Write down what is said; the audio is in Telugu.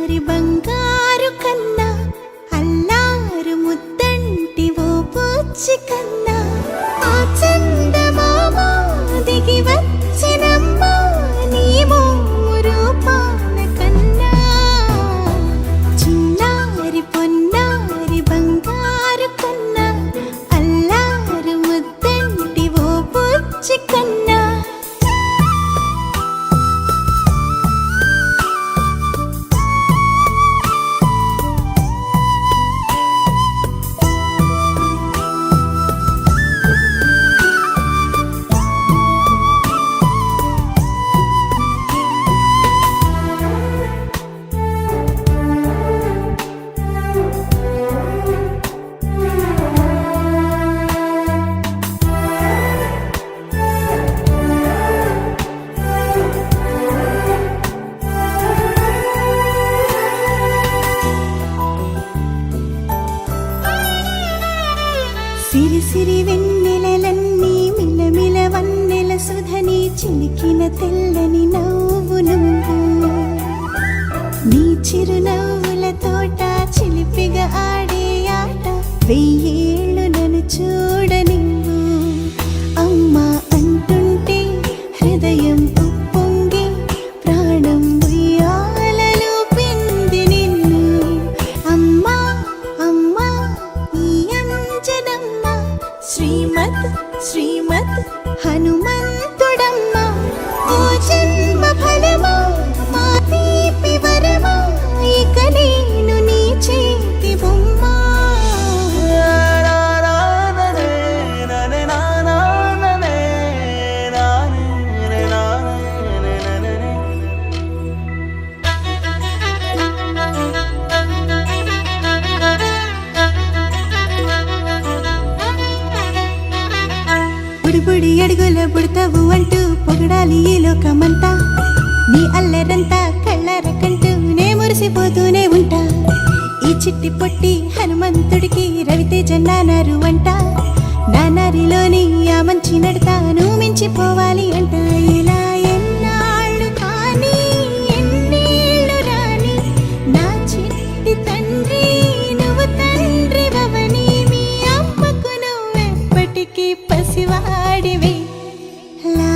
చిన్నారి బంగారు కన్నా అల్లారు ముద్దంటి ఓ పూచి కన్నా ఆ చందమామ దిగి వచ్చినమ్మా నీ మోము రూపాన కన్నా చిన్నారి పొన్నారి బంగారు కన్నా అల్లారు ముద్దంటి ఓ పూచి కన్నా సిరి సిరి వెన్నెలలన్నీ మిలమిల వన్నెల సుధని చిలికిన తెల్లని నవ్వు నువ్వు నీ చిరునవ్వుల తోట చిలిపిగా ఆడే ఆట వెయ్యేళ్ళు నన్ను చూడ నువ్వు అమ్మా అంటుంటే హృదయం ఉప్పొంగి ప్రాణం ఉయ్యాలలో పింది నిన్ను అమ్మా అమ్మా ఈ అంజనమ్మ శ్రీమత్ శ్రీమత్ హనుమంతుడమ్మ ఓ జన్మ ఫలమా మా తీపి వరమా ఇక నేను నీ చేతి బొమ్మ బుడి అడుగుల బుడతావు అంటూ పొగడాలి ఈ లోకమంతా నీ అల్లరంతా కళ్ళరకంటూ నే మురిసిపోతూనే ఉంటా ఈ చిట్టి పొట్టి హనుమంతుడికి రవితేజ నానారు అంట నానారిలోని ఆ మంచి నడతాను మించిపోవాలి అంట ఇలా ఎన్నాళ్ళు కానీ ఎన్నేళ్ళు రాని నా చిట్టి తండ్రి నువ్వు తండ్రి భవని మీ అమ్మకు నువ్వెప్పటికీ పసివాడివి లా